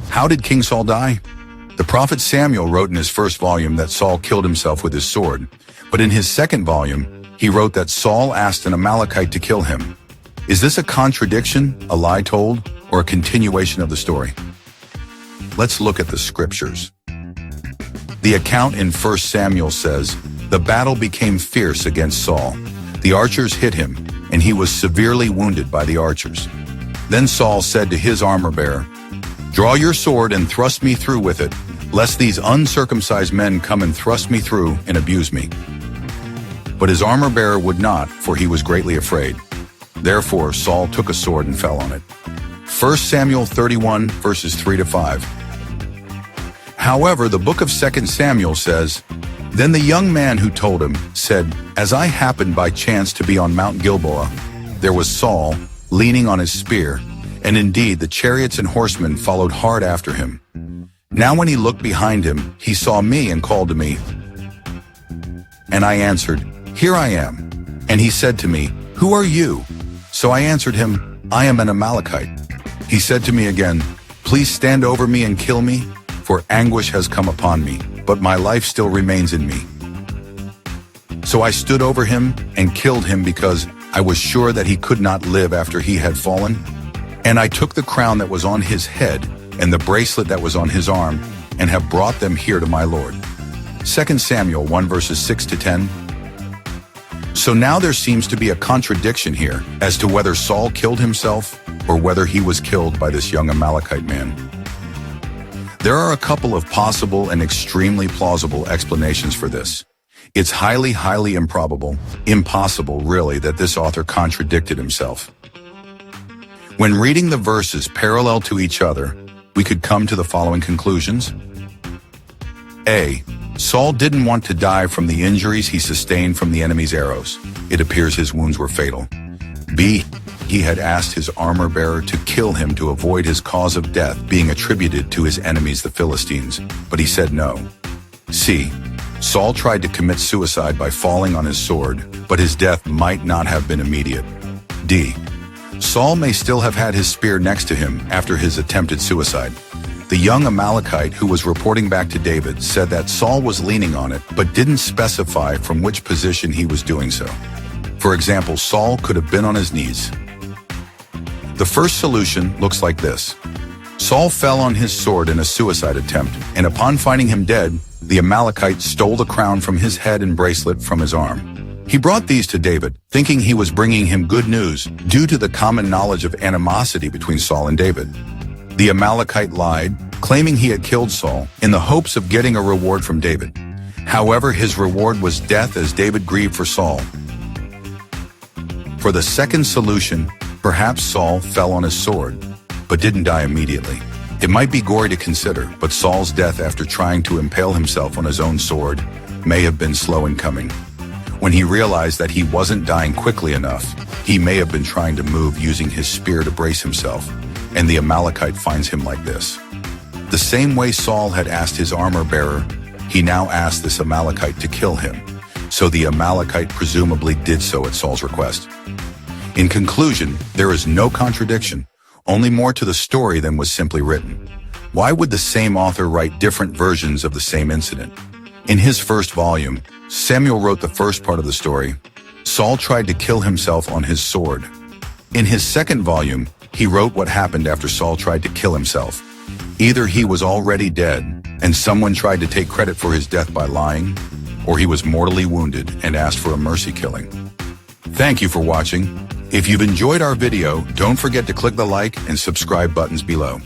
How did King Saul die? The prophet Samuel wrote in his first volume that Saul killed himself with his sword, but in his second volume, he wrote that Saul asked an Amalekite to kill him. Is this a contradiction, a lie told, or a continuation of the story? Let's look at the scriptures. The account in 1 Samuel says, "The battle became fierce against Saul. The archers hit him, and he was severely wounded by the archers. Then Saul said to his armor-bearer, 'Draw your sword and thrust me through with it, lest these uncircumcised men come and thrust me through and abuse me.' But his armor-bearer would not, for he was greatly afraid. Therefore Saul took a sword and fell on it." 1 Samuel 31, verses 3-5. However, the book of 2 Samuel says, "Then the young man who told him said, 'As I happened by chance to be on Mount Gilboa, there was Saul leaning on his spear, and indeed the chariots and horsemen followed hard after him. Now when he looked behind him, he saw me and called to me. And I answered, Here I am. And he said to me, Who are you? So I answered him, I am an Amalekite. He said to me again, Please stand over me and kill me, for anguish has come upon me, but my life still remains in me. So I stood over him and killed him because I was sure that he could not live after he had fallen. And I took the crown that was on his head and the bracelet that was on his arm and have brought them here to my Lord." 2 Samuel 1 verses 6-10. So now there seems to be a contradiction here as to whether Saul killed himself or whether he was killed by this young Amalekite man. There are a couple of possible and extremely plausible explanations for this. It's highly improbable, impossible really, that this author contradicted himself. When reading the verses parallel to each other, we could come to the following conclusions. A. Saul didn't want to die from the injuries he sustained from the enemy's arrows. It appears his wounds were fatal. B. He had asked his armor-bearer to kill him to avoid his cause of death being attributed to his enemies, the Philistines, but he said no. C. Saul tried to commit suicide by falling on his sword, but his death might not have been immediate. D. Saul may still have had his spear next to him after his attempted suicide. The young Amalekite who was reporting back to David said that Saul was leaning on it, but didn't specify from which position he was doing so. For example, Saul could have been on his knees. The first solution looks like this. Saul fell on his sword in a suicide attempt, and upon finding him dead, the Amalekite stole the crown from his head and bracelet from his arm. He brought these to David, thinking he was bringing him good news due to the common knowledge of animosity between Saul and David. The Amalekite lied, claiming he had killed Saul in the hopes of getting a reward from David. However, his reward was death as David grieved for Saul. For the second solution, perhaps Saul fell on his sword, but didn't die immediately. It might be gory to consider, but Saul's death after trying to impale himself on his own sword may have been slow in coming. When he realized that he wasn't dying quickly enough, he may have been trying to move using his spear to brace himself, and the Amalekite finds him like this. The same way Saul had asked his armor-bearer, he now asked this Amalekite to kill him, so the Amalekite presumably did so at Saul's request. In conclusion, there is no contradiction, only more to the story than was simply written. Why would the same author write different versions of the same incident? In his first volume, Samuel wrote the first part of the story. Saul tried to kill himself on his sword. In his second volume, he wrote what happened after Saul tried to kill himself. Either he was already dead, and someone tried to take credit for his death by lying, or he was mortally wounded and asked for a mercy killing. Thank you for watching. If you've enjoyed our video, don't forget to click the like and subscribe buttons below.